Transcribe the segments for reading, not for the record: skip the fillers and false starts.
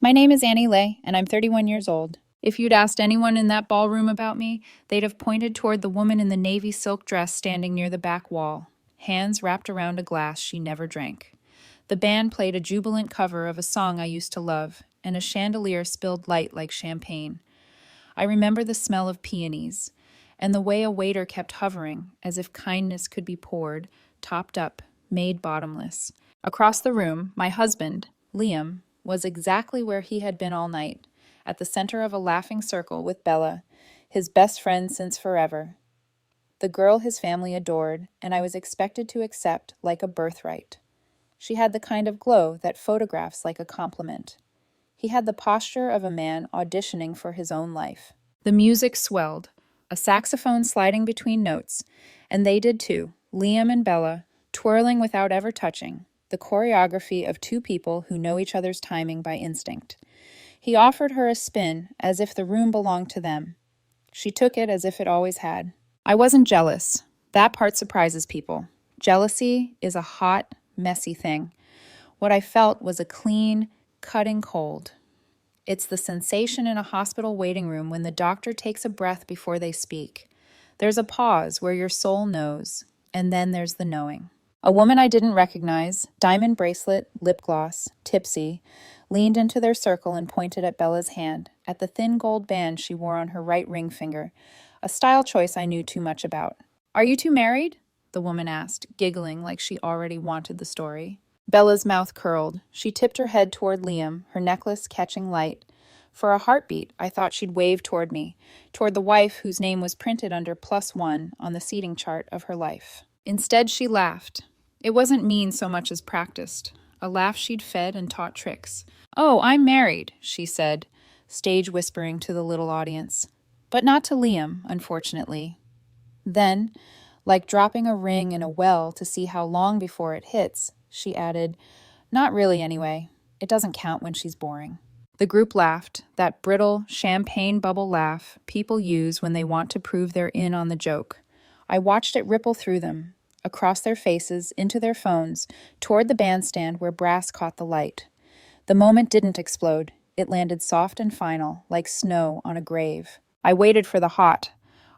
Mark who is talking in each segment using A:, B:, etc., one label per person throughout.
A: My name is Annie Lay, and I'm 31 years old. If you'd asked anyone in that ballroom about me, they'd have pointed toward the woman in the navy silk dress standing near the back wall, hands wrapped around a glass she never drank. The band played a jubilant cover of a song I used to love, and a chandelier spilled light like champagne. I remember the smell of peonies, and the way a waiter kept hovering, as if kindness could be poured, topped up, made bottomless. Across the room, my husband, Liam, was exactly where he had been all night, at the center of a laughing circle with Bella, his best friend since forever. The girl his family adored, and I was expected to accept like a birthright. She had the kind of glow that photographs like a compliment. He had the posture of a man auditioning for his own life. The music swelled, a saxophone sliding between notes, and they did too, Liam and Bella, twirling without ever touching, the choreography of two people who know each other's timing by instinct. He offered her a spin as if the room belonged to them. She took it as if it always had. I wasn't jealous. That part surprises people. Jealousy is a hot, messy thing. What I felt was a clean, cutting cold. It's the sensation in a hospital waiting room when the doctor takes a breath before they speak. There's a pause where your soul knows, and then there's the knowing. A woman I didn't recognize, diamond bracelet, lip gloss, tipsy, leaned into their circle and pointed at Bella's hand, at the thin gold band she wore on her right ring finger, a style choice I knew too much about. "Are you two married?" the woman asked, giggling like she already wanted the story. Bella's mouth curled. She tipped her head toward Liam, her necklace catching light. For a heartbeat, I thought she'd wave toward me, toward the wife whose name was printed under +1 on the seating chart of her life. Instead, she laughed. It wasn't mean so much as practiced, a laugh she'd fed and taught tricks. "Oh, I'm married," she said, stage whispering to the little audience. But not to Liam, unfortunately. Then, like dropping a ring in a well to see how long before it hits, she added, "Not really anyway. It doesn't count when she's boring." The group laughed, that brittle, champagne bubble laugh people use when they want to prove they're in on the joke. I watched it ripple through them, across their faces, into their phones, toward the bandstand where brass caught the light. The moment didn't explode. It landed soft and final, like snow on a grave. I waited for the hot.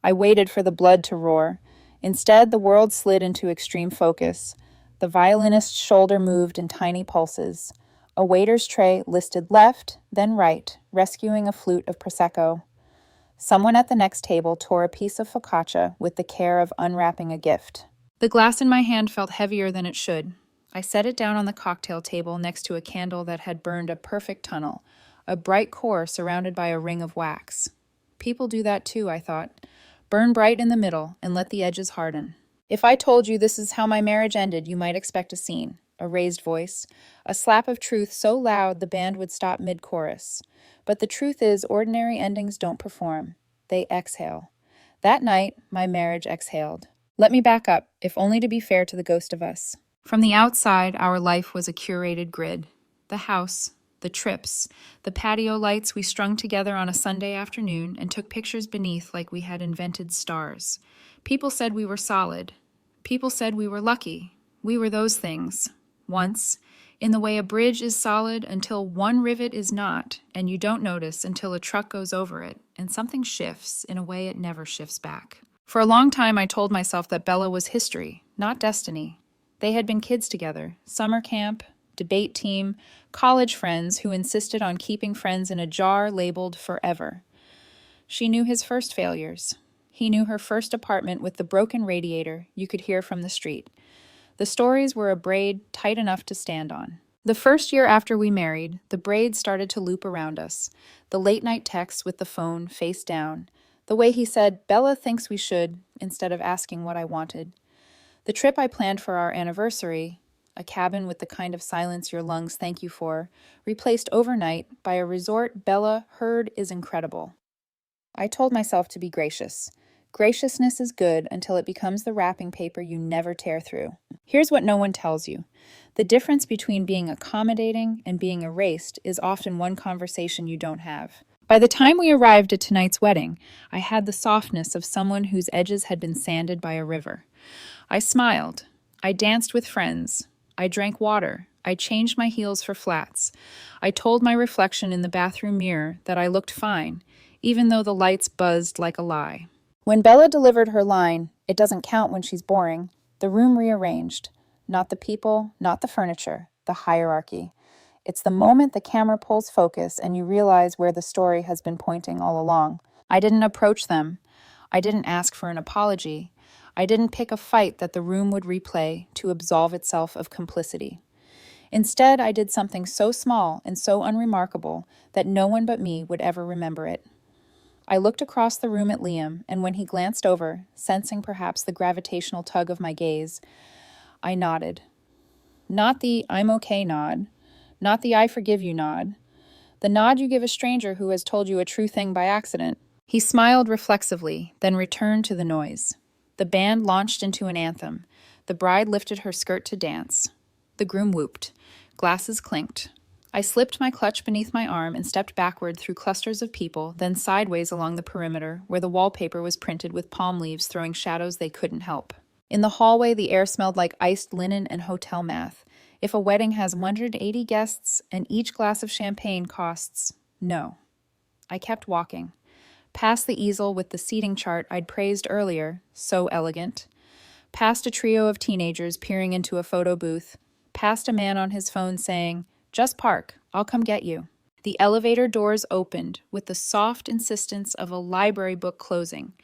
A: I waited for the blood to roar. Instead, the world slid into extreme focus. The violinist's shoulder moved in tiny pulses. A waiter's tray listed left, then right, rescuing a flute of Prosecco. Someone at the next table tore a piece of focaccia with the care of unwrapping a gift. The glass in my hand felt heavier than it should. I set it down on the cocktail table next to a candle that had burned a perfect tunnel, a bright core surrounded by a ring of wax. People do that too, I thought. Burn bright in the middle and let the edges harden. If I told you this is how my marriage ended, you might expect a scene. A raised voice, a slap of truth so loud the band would stop mid-chorus. But the truth is, ordinary endings don't perform. They exhale. That night, my marriage exhaled. Let me back up, if only to be fair to the ghost of us. From the outside, our life was a curated grid. The house, the trips, the patio lights we strung together on a Sunday afternoon and took pictures beneath like we had invented stars. People said we were solid. People said we were lucky. We were those things. Once, in the way a bridge is solid until one rivet is not, and you don't notice until a truck goes over it, and something shifts in a way it never shifts back. For a long time, I told myself that Bella was history, not destiny. They had been kids together, summer camp, debate team, college friends who insisted on keeping friends in a jar labeled forever. She knew his first failures. He knew her first apartment with the broken radiator you could hear from the street. The stories were a braid tight enough to stand on. The first year after we married, the braid started to loop around us, the late-night texts with the phone face down, the way he said, "Bella thinks we should," instead of asking what I wanted. The trip I planned for our anniversary, a cabin with the kind of silence your lungs thank you for, replaced overnight by a resort Bella heard is incredible. I told myself to be gracious. Graciousness is good until it becomes the wrapping paper you never tear through. Here's what no one tells you. The difference between being accommodating and being erased is often one conversation you don't have. By the time we arrived at tonight's wedding, I had the softness of someone whose edges had been sanded by a river. I smiled. I danced with friends. I drank water. I changed my heels for flats. I told my reflection in the bathroom mirror that I looked fine, even though the lights buzzed like a lie. When Bella delivered her line, "It doesn't count when she's boring," the room rearranged. Not the people, not the furniture, the hierarchy. It's the moment the camera pulls focus and you realize where the story has been pointing all along. I didn't approach them. I didn't ask for an apology. I didn't pick a fight that the room would replay to absolve itself of complicity. Instead, I did something so small and so unremarkable that no one but me would ever remember it. I looked across the room at Liam, and when he glanced over, sensing perhaps the gravitational tug of my gaze, I nodded. Not the "I'm okay" nod, not the "I forgive you" nod, the nod you give a stranger who has told you a true thing by accident. He smiled reflexively, then returned to the noise. The band launched into an anthem. The bride lifted her skirt to dance. The groom whooped. Glasses clinked. I slipped my clutch beneath my arm and stepped backward through clusters of people, then sideways along the perimeter, where the wallpaper was printed with palm leaves throwing shadows they couldn't help. In the hallway, the air smelled like iced linen and hotel math. If a wedding has 180 guests and each glass of champagne costs, no. I kept walking. Past the easel with the seating chart I'd praised earlier, so elegant. Past a trio of teenagers peering into a photo booth. Past a man on his phone saying, "Just park, I'll come get you." The elevator doors opened with the soft insistence of a library book closing.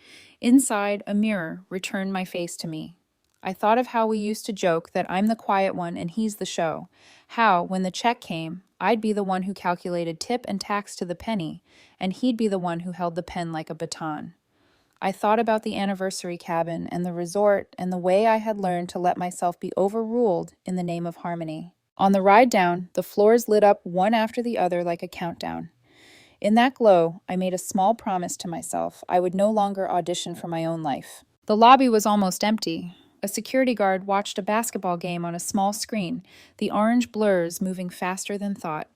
A: Inside, a mirror returned my face to me. I thought of how we used to joke that I'm the quiet one and he's the show. How, when the check came, I'd be the one who calculated tip and tax to the penny, and he'd be the one who held the pen like a baton. I thought about the anniversary cabin and the resort and the way I had learned to let myself be overruled in the name of harmony. On the ride down, the floors lit up one after the other like a countdown. In that glow, I made a small promise to myself I would no longer audition for my own life. The lobby was almost empty. A security guard watched a basketball game on a small screen, the orange blurs moving faster than thought.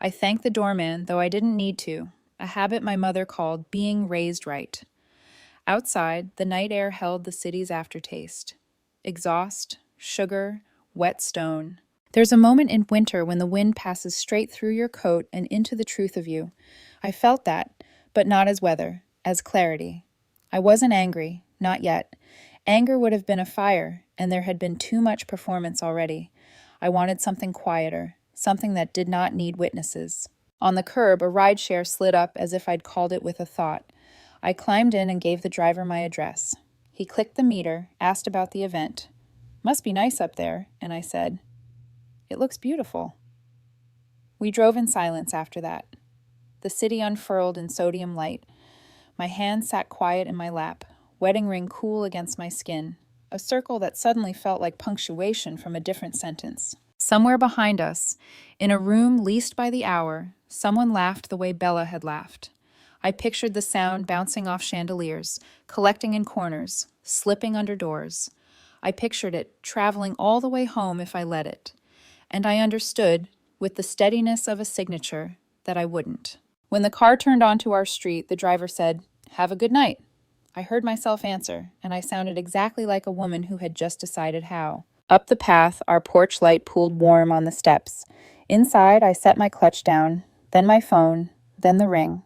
A: I thanked the doorman, though I didn't need to, a habit my mother called being raised right. Outside, the night air held the city's aftertaste. Exhaust, sugar, wet stone. There's a moment in winter when the wind passes straight through your coat and into the truth of you. I felt that, but not as weather, as clarity. I wasn't angry, not yet. Anger would have been a fire, and there had been too much performance already. I wanted something quieter, something that did not need witnesses. On the curb, a rideshare slid up as if I'd called it with a thought. I climbed in and gave the driver my address. He clicked the meter, asked about the event. "Must be nice up there," and I said, "It looks beautiful." We drove in silence after that. The city unfurled in sodium light. My hand sat quiet in my lap, wedding ring cool against my skin, a circle that suddenly felt like punctuation from a different sentence. Somewhere behind us, in a room leased by the hour, someone laughed the way Bella had laughed. I pictured the sound bouncing off chandeliers, collecting in corners, slipping under doors. I pictured it traveling all the way home if I let it. And I understood, with the steadiness of a signature, that I wouldn't. When the car turned onto our street, the driver said, "Have a good night." I heard myself answer, and I sounded exactly like a woman who had just decided how. Up the path, our porch light pooled warm on the steps. Inside, I set my clutch down, then my phone, then the ring.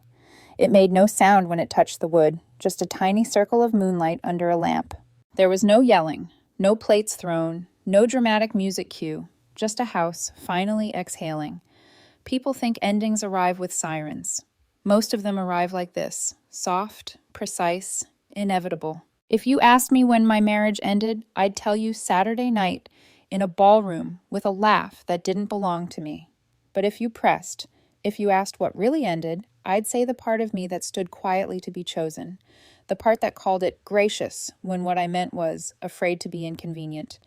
A: It made no sound when it touched the wood, just a tiny circle of moonlight under a lamp. There was no yelling, no plates thrown, no dramatic music cue, just a house finally exhaling. People think endings arrive with sirens. Most of them arrive like this, soft, precise, inevitable. If you asked me when my marriage ended, I'd tell you Saturday night in a ballroom with a laugh that didn't belong to me. But if you pressed, if you asked what really ended, I'd say the part of me that stood quietly to be chosen, the part that called it gracious when what I meant was afraid to be inconvenient,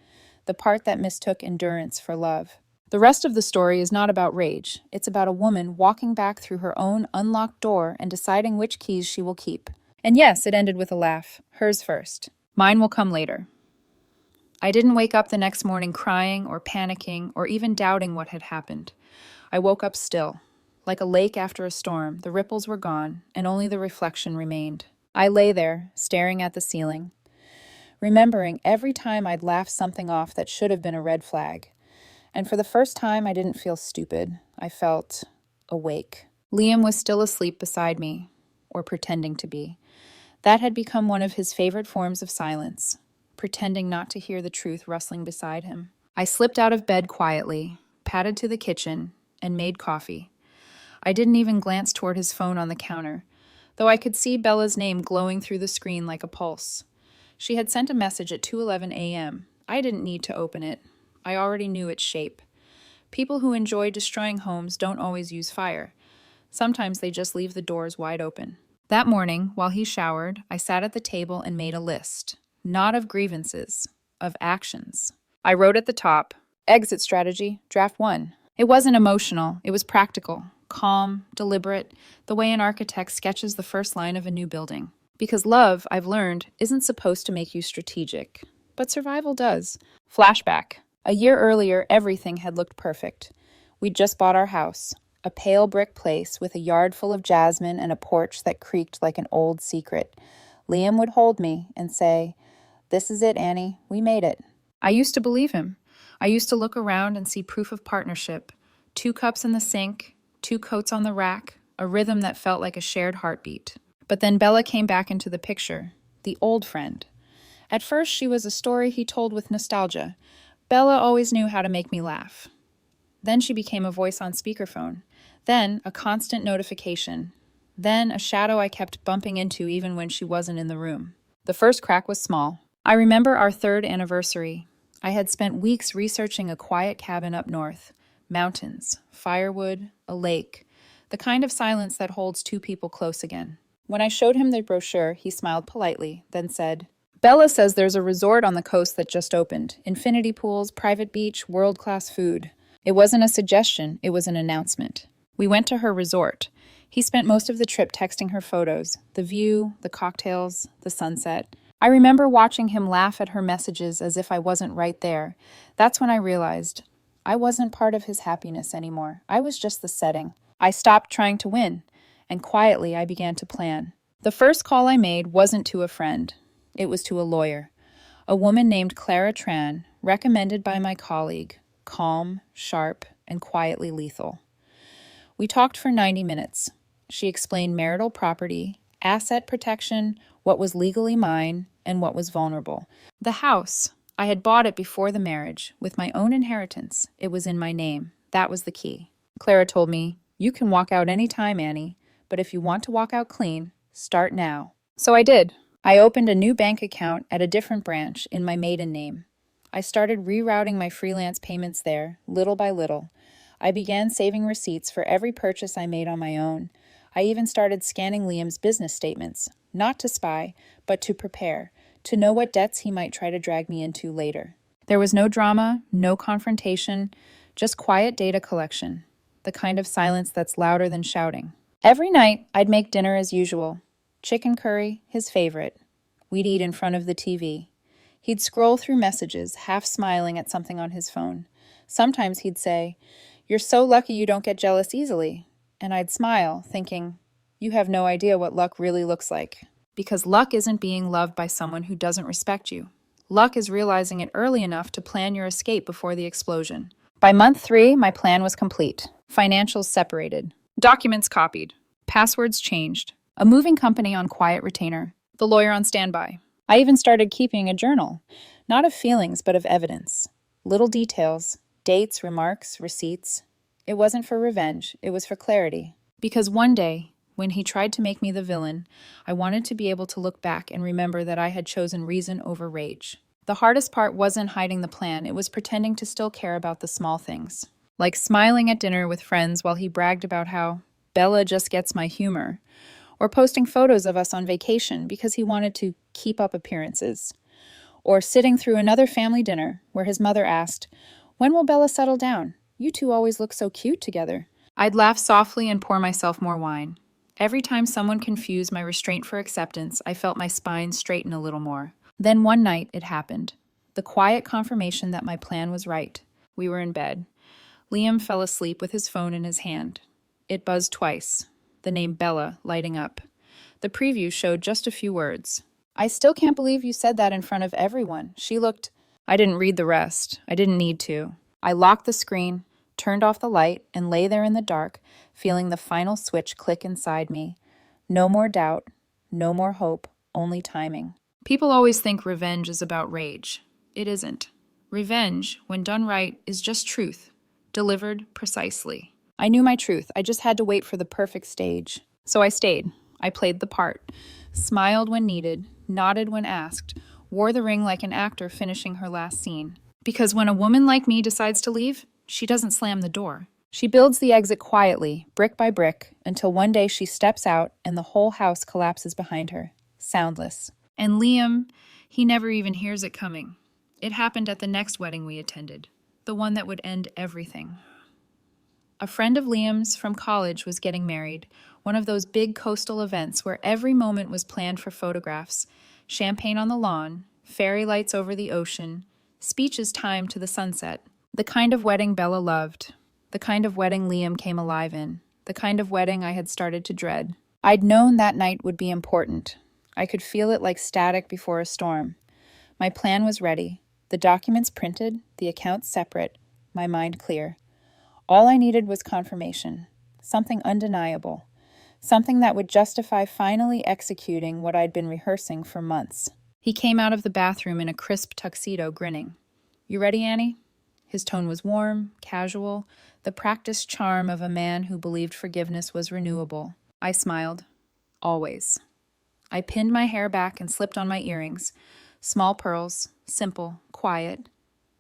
A: the part that mistook endurance for love. The rest of the story is not about rage. It's about a woman walking back through her own unlocked door and deciding which keys she will keep. And yes, it ended with a laugh, hers first. Mine will come later. I didn't wake up the next morning crying or panicking or even doubting what had happened. I woke up still. Like a lake after a storm, the ripples were gone, and only the reflection remained. I lay there, staring at the ceiling, remembering every time I'd laughed something off that should have been a red flag. And for the first time, I didn't feel stupid. I felt awake. Liam was still asleep beside me, or pretending to be. That had become one of his favorite forms of silence, pretending not to hear the truth rustling beside him. I slipped out of bed quietly, padded to the kitchen, and made coffee. I didn't even glance toward his phone on the counter, though I could see Bella's name glowing through the screen like a pulse. She had sent a message at 2:11 a.m. I didn't need to open it. I already knew its shape. People who enjoy destroying homes don't always use fire. Sometimes they just leave the doors wide open. That morning, while he showered, I sat at the table and made a list. Not of grievances, of actions. I wrote at the top, Exit Strategy, Draft 1. It wasn't emotional, it was practical, calm, deliberate, the way an architect sketches the first line of a new building. Because love, I've learned, isn't supposed to make you strategic. But survival does. Flashback. A year earlier, everything had looked perfect. We'd just bought our house. A pale brick place with a yard full of jasmine and a porch that creaked like an old secret. Liam would hold me and say, "This is it, Annie. We made it." I used to believe him. I used to look around and see proof of partnership. 2 cups in the sink, 2 coats on the rack, a rhythm that felt like a shared heartbeat. But then Bella came back into the picture, the old friend. At first, she was a story he told with nostalgia. Bella always knew how to make me laugh. Then she became a voice on speakerphone. Then a constant notification. Then a shadow I kept bumping into even when she wasn't in the room. The first crack was small. I remember our 3rd anniversary. I had spent weeks researching a quiet cabin up north. Mountains, firewood, a lake. The kind of silence that holds 2 people close again. When I showed him the brochure, he smiled politely, then said, "Bella says there's a resort on the coast that just opened. Infinity pools, private beach, world-class food." It wasn't a suggestion, it was an announcement. We went to her resort. He spent most of the trip texting her photos, the view, the cocktails, the sunset. I remember watching him laugh at her messages as if I wasn't right there. That's when I realized I wasn't part of his happiness anymore. I was just the setting. I stopped trying to win, and quietly I began to plan. The first call I made wasn't to a friend. It was to a lawyer. A woman named Clara Tran, recommended by my colleague, calm, sharp, and quietly lethal. We talked for 90 minutes. She explained marital property, asset protection, what was legally mine, and what was vulnerable. The house, I had bought it before the marriage, with my own inheritance. It was in my name. That was the key. Clara told me, "You can walk out any time, Annie, but if you want to walk out clean, start now." So I did. I opened a new bank account at a different branch in my maiden name. I started rerouting my freelance payments there, little by little. I began saving receipts for every purchase I made on my own. I even started scanning Liam's business statements, not to spy, but to prepare, to know what debts he might try to drag me into later. There was no drama, no confrontation, just quiet data collection, the kind of silence that's louder than shouting. Every night, I'd make dinner as usual. Chicken curry, his favorite. We'd eat in front of the TV. He'd scroll through messages, half smiling at something on his phone. Sometimes he'd say, "You're so lucky you don't get jealous easily." And I'd smile, thinking, "You have no idea what luck really looks like." Because luck isn't being loved by someone who doesn't respect you. Luck is realizing it early enough to plan your escape before the explosion. By month 3, my plan was complete. Financials separated. Documents copied. Passwords changed. A moving company on quiet retainer. The lawyer on standby. I even started keeping a journal. Not of feelings, but of evidence. Little details. Dates, remarks, receipts. It wasn't for revenge, it was for clarity. Because one day, when he tried to make me the villain, I wanted to be able to look back and remember that I had chosen reason over rage. The hardest part wasn't hiding the plan, it was pretending to still care about the small things. Like smiling at dinner with friends while he bragged about how Bella just gets my humor, or posting photos of us on vacation because he wanted to keep up appearances, or sitting through another family dinner where his mother asked, "When will Bella settle down? You two always look so cute together." I'd laugh softly and pour myself more wine. Every time someone confused my restraint for acceptance, I felt my spine straighten a little more. Then one night, it happened. The quiet confirmation that my plan was right. We were in bed. Liam fell asleep with his phone in his hand. It buzzed twice, the name Bella lighting up. The preview showed just a few words. "I still can't believe you said that in front of everyone. She looked—" I didn't read the rest. I didn't need to. I locked the screen, turned off the light, and lay there in the dark, feeling the final switch click inside me. No more doubt, no more hope, only timing. People always think revenge is about rage. It isn't. Revenge, when done right, is just truth, delivered precisely. I knew my truth. I just had to wait for the perfect stage. So I stayed. I played the part, smiled when needed, nodded when asked, wore the ring like an actor finishing her last scene. Because when a woman like me decides to leave, she doesn't slam the door. She builds the exit quietly, brick by brick, until one day she steps out and the whole house collapses behind her, soundless. And Liam, he never even hears it coming. It happened at the next wedding we attended, the one that would end everything. A friend of Liam's from college was getting married, one of those big coastal events where every moment was planned for photographs, champagne on the lawn, fairy lights over the ocean, speeches timed to the sunset. The kind of wedding Bella loved, the kind of wedding Liam came alive in, the kind of wedding I had started to dread. I'd known that night would be important. I could feel it like static before a storm. My plan was ready, the documents printed, the accounts separate, my mind clear. All I needed was confirmation, something undeniable, something that would justify finally executing what I'd been rehearsing for months. He came out of the bathroom in a crisp tuxedo, grinning. "You ready, Annie?" His tone was warm, casual, the practiced charm of a man who believed forgiveness was renewable. I smiled. Always. I pinned my hair back and slipped on my earrings. Small pearls, simple, quiet,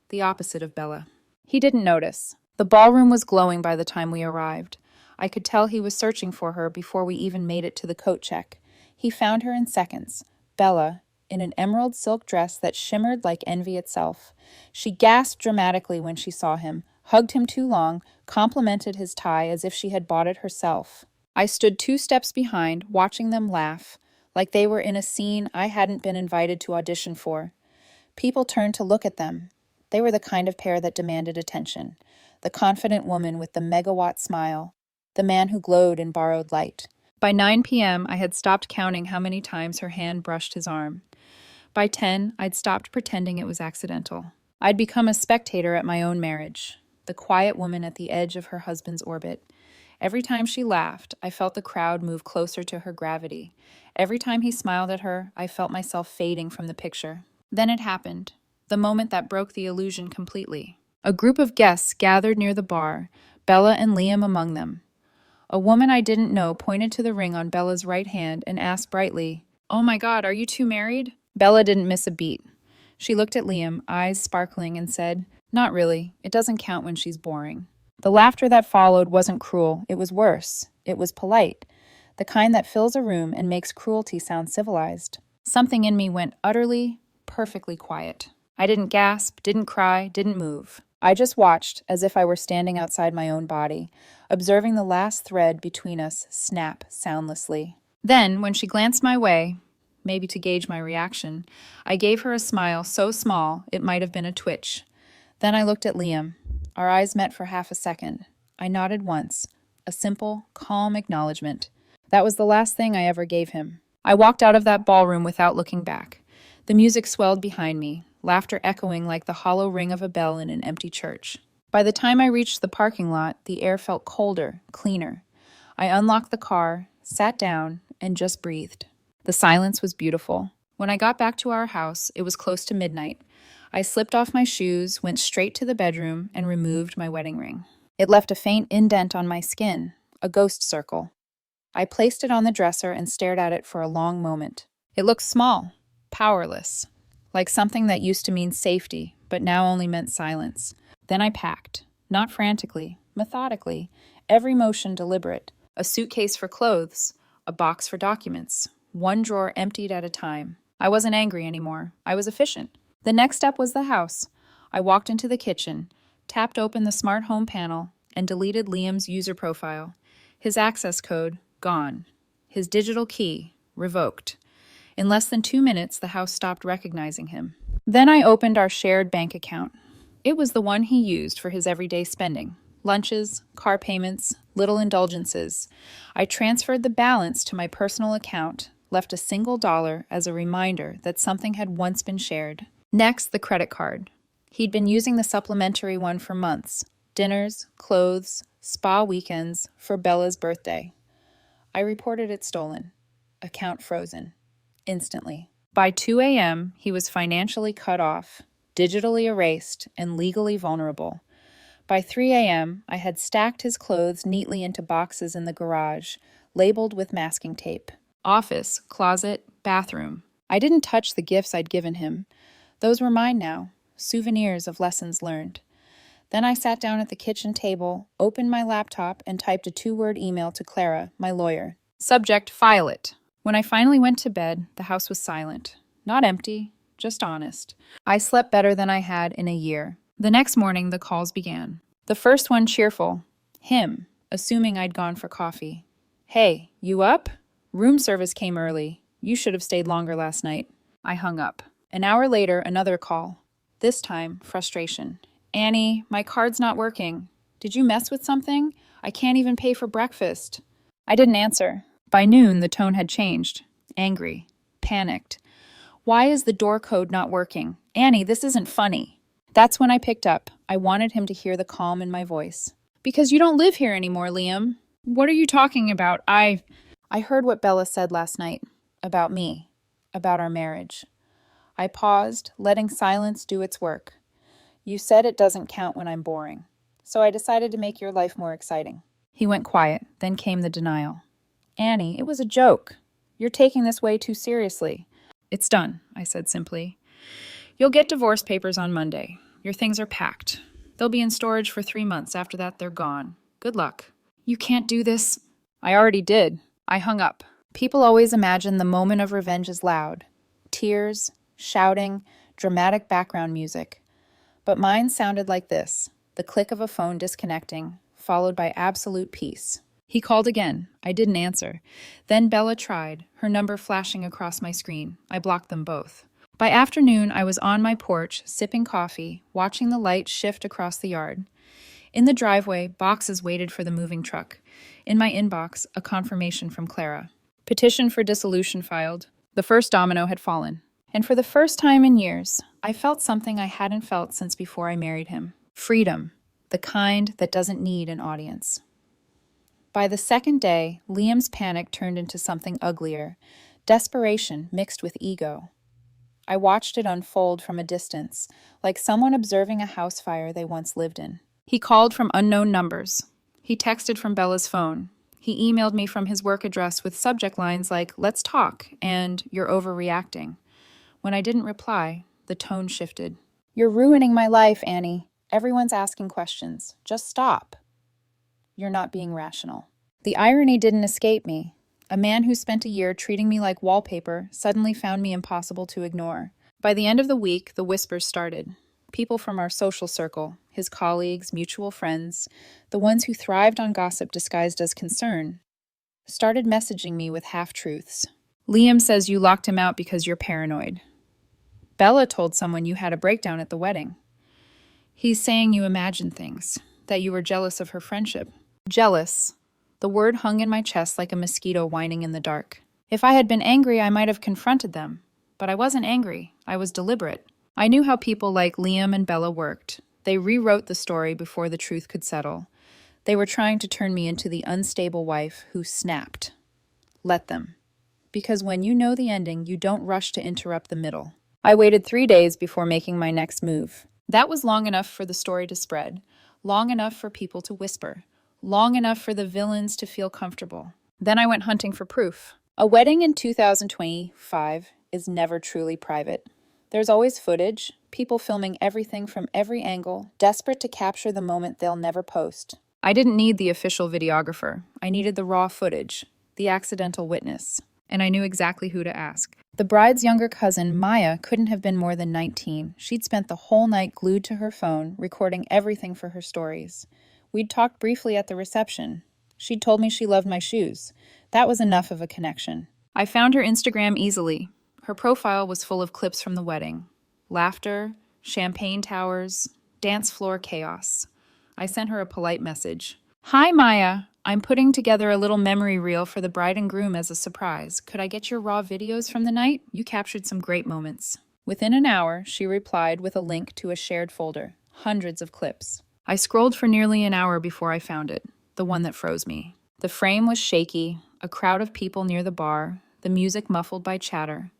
A: the opposite of Bella. He didn't notice. The ballroom was glowing by the time we arrived. I could tell he was searching for her before we even made it to the coat check. He found her in seconds. Bella, in an emerald silk dress that shimmered like envy itself. She gasped dramatically when she saw him, hugged him too long, complimented his tie as if she had bought it herself. I stood 2 steps behind, watching them laugh, like they were in a scene I hadn't been invited to audition for. People turned to look at them. They were the kind of pair that demanded attention. The confident woman with the megawatt smile, the man who glowed in borrowed light. By 9 p.m., I had stopped counting how many times her hand brushed his arm. By 10, I'd stopped pretending it was accidental. I'd become a spectator at my own marriage, the quiet woman at the edge of her husband's orbit. Every time she laughed, I felt the crowd move closer to her gravity. Every time he smiled at her, I felt myself fading from the picture. Then it happened, the moment that broke the illusion completely. A group of guests gathered near the bar, Bella and Liam among them. A woman I didn't know pointed to the ring on Bella's right hand and asked brightly, "Oh my God, are you two married?" Bella didn't miss a beat. She looked at Liam, eyes sparkling, and said, "Not really. It doesn't count when she's boring." The laughter that followed wasn't cruel. It was worse. It was polite. The kind that fills a room and makes cruelty sound civilized. Something in me went utterly, perfectly quiet. I didn't gasp, didn't cry, didn't move. I just watched, as if I were standing outside my own body, observing the last thread between us snap soundlessly. Then, when she glanced my way, maybe to gauge my reaction, I gave her a smile so small it might have been a twitch. Then I looked at Liam. Our eyes met for half a second. I nodded once, a simple, calm acknowledgement. That was the last thing I ever gave him. I walked out of that ballroom without looking back. The music swelled behind me, laughter echoing like the hollow ring of a bell in an empty church. By the time I reached the parking lot, the air felt colder, cleaner. I unlocked the car, sat down, and just breathed. The silence was beautiful. When I got back to our house, it was close to midnight. I slipped off my shoes, went straight to the bedroom, and removed my wedding ring. It left a faint indent on my skin, a ghost circle. I placed it on the dresser and stared at it for a long moment. It looked small, powerless, like something that used to mean safety, but now only meant silence. Then I packed, not frantically, methodically, every motion deliberate. A suitcase for clothes, a box for documents, one drawer emptied at a time. I wasn't angry anymore. I was efficient. The next step was the house. I walked into the kitchen, tapped open the smart home panel, and deleted Liam's user profile. His access code, gone. His digital key, revoked. In less than 2 minutes, the house stopped recognizing him. Then I opened our shared bank account. It was the one he used for his everyday spending. Lunches, car payments, little indulgences. I transferred the balance to my personal account, left a single dollar as a reminder that something had once been shared. Next, the credit card. He'd been using the supplementary one for months. Dinners, clothes, spa weekends for Bella's birthday. I reported it stolen. Account frozen. Instantly. By 2 a.m., he was financially cut off, digitally erased, and legally vulnerable. By 3 a.m., I had stacked his clothes neatly into boxes in the garage, labeled with masking tape. Office, closet, bathroom. I didn't touch the gifts I'd given him. Those were mine now, souvenirs of lessons learned. Then I sat down at the kitchen table, opened my laptop, and typed a 2-word email to Clara, my lawyer. Subject, file it. When I finally went to bed, the house was silent. Not empty, just honest. I slept better than I had in a year. The next morning, the calls began. The first one cheerful. Him, assuming I'd gone for coffee. Hey, you up? Room service came early. You should have stayed longer last night. I hung up. An hour later, another call. This time, frustration. Annie, my card's not working. Did you mess with something? I can't even pay for breakfast. I didn't answer. By noon, the tone had changed. Angry. Panicked. Why is the door code not working? Annie, this isn't funny. That's when I picked up. I wanted him to hear the calm in my voice. Because you don't live here anymore, Liam. What are you talking about? I heard what Bella said last night. About me. About our marriage. I paused, letting silence do its work. You said it doesn't count when I'm boring. So I decided to make your life more exciting. He went quiet, then came the denial. Annie, it was a joke. You're taking this way too seriously. It's done, I said simply. You'll get divorce papers on Monday. Your things are packed. They'll be in storage for 3 months. After that, they're gone. Good luck. You can't do this. I already did. I hung up. People always imagine the moment of revenge is loud. Tears, shouting, dramatic background music. But mine sounded like this, the click of a phone disconnecting, followed by absolute peace. He called again. I didn't answer. Then Bella tried, her number flashing across my screen. I blocked them both. By afternoon, I was on my porch, sipping coffee, watching the light shift across the yard. In the driveway, boxes waited for the moving truck. In my inbox, a confirmation from Clara. Petition for dissolution filed. The first domino had fallen. And for the first time in years, I felt something I hadn't felt since before I married him. Freedom. The kind that doesn't need an audience. By the second day, Liam's panic turned into something uglier. Desperation mixed with ego. I watched it unfold from a distance, like someone observing a house fire they once lived in. He called from unknown numbers. He texted from Bella's phone. He emailed me from his work address with subject lines like, "Let's talk," and "You're overreacting." When I didn't reply, the tone shifted. You're ruining my life, Annie. Everyone's asking questions. Just stop. You're not being rational. The irony didn't escape me. A man who spent a year treating me like wallpaper suddenly found me impossible to ignore. By the end of the week, the whispers started. People from our social circle, his colleagues, mutual friends, the ones who thrived on gossip disguised as concern, started messaging me with half-truths. Liam says you locked him out because you're paranoid. Bella told someone you had a breakdown at the wedding. He's saying you imagined things, that you were jealous of her friendship. Jealous. The word hung in my chest like a mosquito whining in the dark. If I had been angry, I might have confronted them. But I wasn't angry. I was deliberate. I knew how people like Liam and Bella worked. They rewrote the story before the truth could settle. They were trying to turn me into the unstable wife who snapped. Let them. Because when you know the ending, you don't rush to interrupt the middle. I waited 3 days before making my next move. That was long enough for the story to spread. Long enough for people to whisper. Long enough for the villains to feel comfortable. Then I went hunting for proof. A wedding in 2025 is never truly private. There's always footage, people filming everything from every angle, desperate to capture the moment they'll never post. I didn't need the official videographer. I needed the raw footage, the accidental witness. And I knew exactly who to ask. The bride's younger cousin, Maya, couldn't have been more than 19. She'd spent the whole night glued to her phone, recording everything for her stories. We'd talked briefly at the reception. She'd told me she loved my shoes. That was enough of a connection. I found her Instagram easily. Her profile was full of clips from the wedding. Laughter, champagne towers, dance floor chaos. I sent her a polite message. Hi, Maya. I'm putting together a little memory reel for the bride and groom as a surprise. Could I get your raw videos from the night? You captured some great moments. Within an hour, she replied with a link to a shared folder, hundreds of clips. I scrolled for nearly an hour before I found it, the one that froze me. The frame was shaky, a crowd of people near the bar, the music muffled by chatter.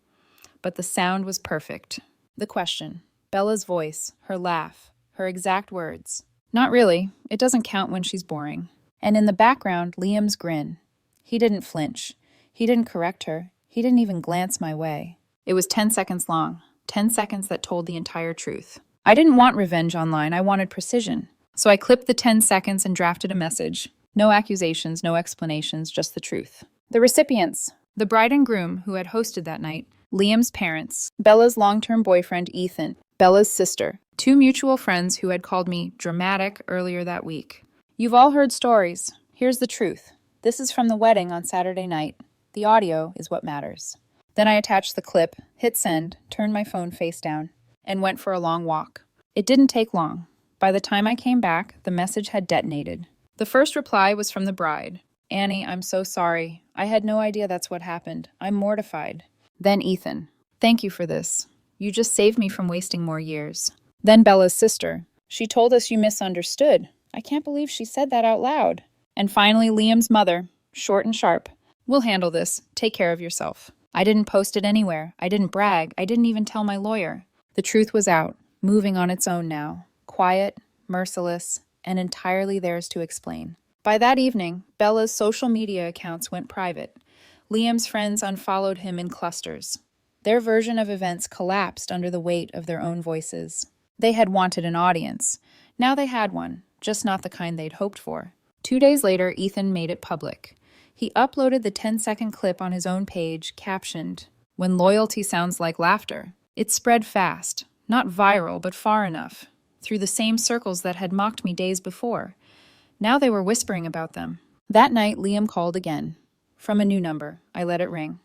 A: But the sound was perfect. The question, Bella's voice, her laugh, her exact words. Not really, it doesn't count when she's boring. And in the background, Liam's grin. He didn't flinch. He didn't correct her. He didn't even glance my way. It was 10 seconds long, 10 seconds that told the entire truth. I didn't want revenge online, I wanted precision. So I clipped the 10 seconds and drafted a message. No accusations, no explanations, just the truth. The recipients, the bride and groom who had hosted that night, Liam's parents, Bella's long-term boyfriend, Ethan, Bella's sister, two mutual friends who had called me dramatic earlier that week. You've all heard stories. Here's the truth. This is from the wedding on Saturday night. The audio is what matters. Then I attached the clip, hit send, turned my phone face down, and went for a long walk. It didn't take long. By the time I came back, the message had detonated. The first reply was from the bride. Annie, I'm so sorry. I had no idea that's what happened. I'm mortified. Then Ethan. Thank you for this. You just saved me from wasting more years. Then Bella's sister. She told us you misunderstood. I can't believe she said that out loud. And finally, Liam's mother, short and sharp. We'll handle this. Take care of yourself. I didn't post it anywhere. I didn't brag. I didn't even tell my lawyer. The truth was out, moving on its own now. Quiet, merciless, and entirely theirs to explain. By that evening, Bella's social media accounts went private. Liam's friends unfollowed him in clusters. Their version of events collapsed under the weight of their own voices. They had wanted an audience. Now they had one, just not the kind they'd hoped for. 2 days later, Ethan made it public. He uploaded the 10-second clip on his own page, captioned, "When loyalty sounds like laughter." It spread fast, not viral, but far enough, through the same circles that had mocked me days before. Now they were whispering about them. That night, Liam called again. From a new number. I let it ring.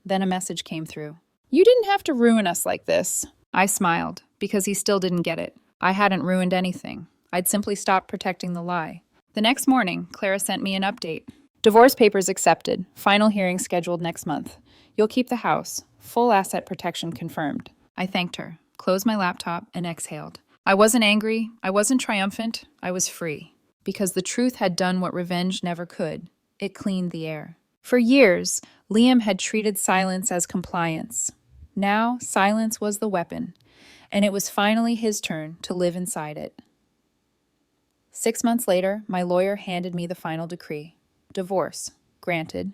A: Then a message came through. You didn't have to ruin us like this. I smiled, because he still didn't get it. I hadn't ruined anything. I'd simply stopped protecting the lie. The next morning, Clara sent me an update. Divorce papers accepted. Final hearing scheduled next month. You'll keep the house. Full asset protection confirmed. I thanked her, closed my laptop, and exhaled. I wasn't angry. I wasn't triumphant. I was free. Because the truth had done what revenge never could. It cleaned the air. For years, Liam had treated silence as compliance. Now, silence was the weapon, and it was finally his turn to live inside it. 6 months later, my lawyer handed me the final decree. Divorce, granted.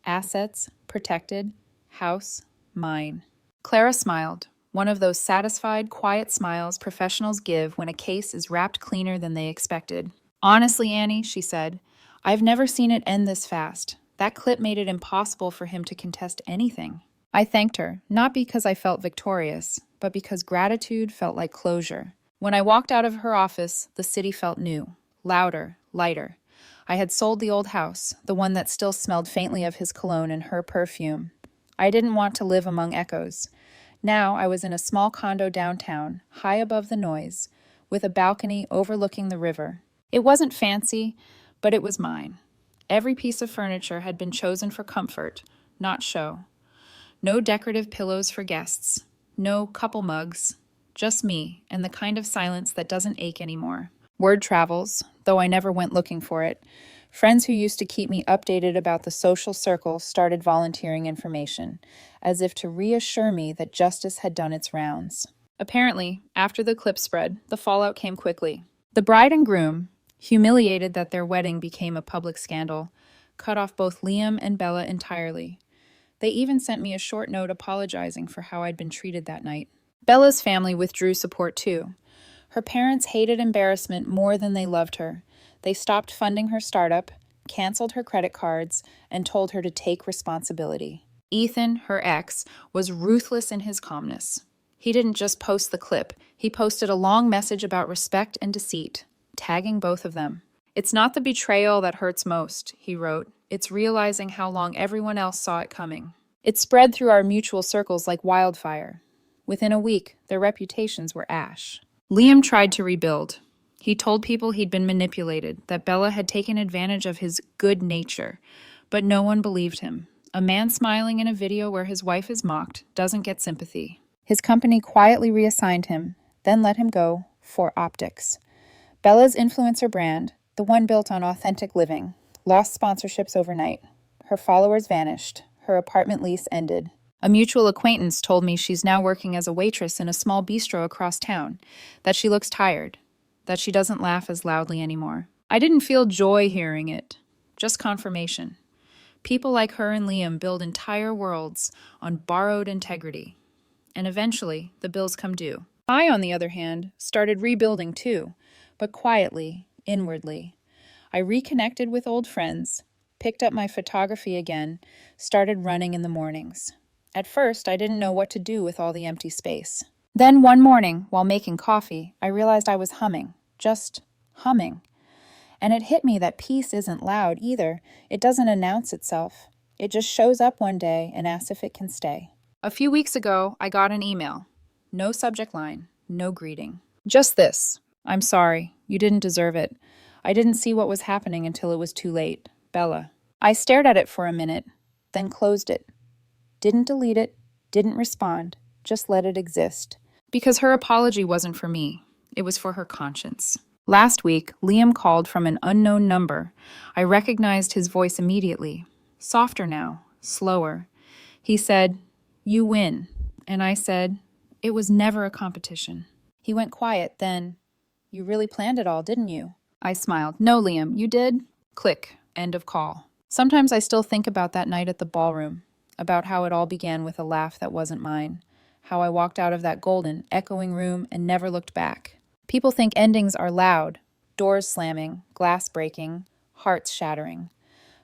A: Assets, protected. House, mine. Clara smiled, one of those satisfied, quiet smiles professionals give when a case is wrapped cleaner than they expected. Honestly, Annie, she said, I've never seen it end this fast. That clip made it impossible for him to contest anything. I thanked her, not because I felt victorious, but because gratitude felt like closure. When I walked out of her office, the city felt new, louder, lighter. I had sold the old house, the one that still smelled faintly of his cologne and her perfume. I didn't want to live among echoes. Now I was in a small condo downtown, high above the noise, with a balcony overlooking the river. It wasn't fancy, but it was mine. Every piece of furniture had been chosen for comfort, not show. No decorative pillows for guests. No couple mugs. Just me, and the kind of silence that doesn't ache anymore. Word travels, though I never went looking for it. Friends who used to keep me updated about the social circle started volunteering information, as if to reassure me that justice had done its rounds. Apparently, after the clip spread, the fallout came quickly. The bride and groom, humiliated that their wedding became a public scandal, cut off both Liam and Bella entirely. They even sent me a short note apologizing for how I'd been treated that night. Bella's family withdrew support too. Her parents hated embarrassment more than they loved her. They stopped funding her startup, canceled her credit cards, and told her to take responsibility. Ethan, her ex, was ruthless in his calmness. He didn't just post the clip. He posted a long message about respect and deceit, tagging both of them. It's not the betrayal that hurts most, he wrote. It's realizing how long everyone else saw it coming. It spread through our mutual circles like wildfire. Within a week, their reputations were ash. Liam tried to rebuild. He told people he'd been manipulated, that Bella had taken advantage of his good nature, but no one believed him. A man smiling in a video where his wife is mocked doesn't get sympathy. His company quietly reassigned him, then let him go for optics. Bella's influencer brand, the one built on authentic living, lost sponsorships overnight. Her followers vanished. Her apartment lease ended. A mutual acquaintance told me she's now working as a waitress in a small bistro across town, that she looks tired, that she doesn't laugh as loudly anymore. I didn't feel joy hearing it, just confirmation. People like her and Liam build entire worlds on borrowed integrity. And eventually, the bills come due. I, on the other hand, started rebuilding too, but quietly, inwardly. I reconnected with old friends, picked up my photography again, started running in the mornings. At first, I didn't know what to do with all the empty space. Then one morning, while making coffee, I realized I was humming, just humming. And it hit me that peace isn't loud either. It doesn't announce itself. It just shows up one day and asks if it can stay. A few weeks ago, I got an email. No subject line, no greeting. Just this: I'm sorry, you didn't deserve it. I didn't see what was happening until it was too late. Bella. I stared at it for a minute, then closed it. Didn't delete it, didn't respond, just let it exist. Because her apology wasn't for me, it was for her conscience. Last week, Liam called from an unknown number. I recognized his voice immediately. Softer now, slower. He said, "You win." And I said, "It was never a competition." He went quiet, then, "You really planned it all, didn't you?" I smiled. "No, Liam, you did?" Click. End of call. Sometimes I still think about that night at the ballroom, about how it all began with a laugh that wasn't mine, how I walked out of that golden, echoing room and never looked back. People think endings are loud, doors slamming, glass breaking, hearts shattering.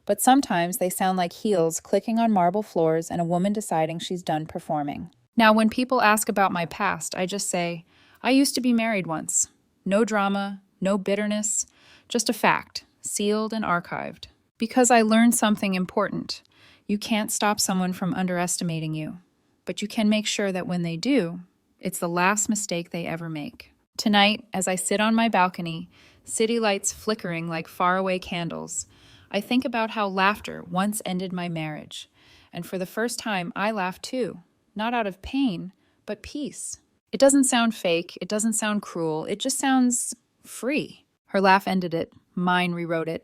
A: But sometimes they sound like heels clicking on marble floors and a woman deciding she's done performing. Now, when people ask about my past, I just say, I used to be married once. No drama, no bitterness, just a fact, sealed and archived. Because I learned something important. You can't stop someone from underestimating you, but you can make sure that when they do, it's the last mistake they ever make. Tonight, as I sit on my balcony, city lights flickering like faraway candles, I think about how laughter once ended my marriage. And for the first time, I laughed too. Not out of pain, but peace. It doesn't sound fake. It doesn't sound cruel. It just sounds free. Her laugh ended it. Mine rewrote it.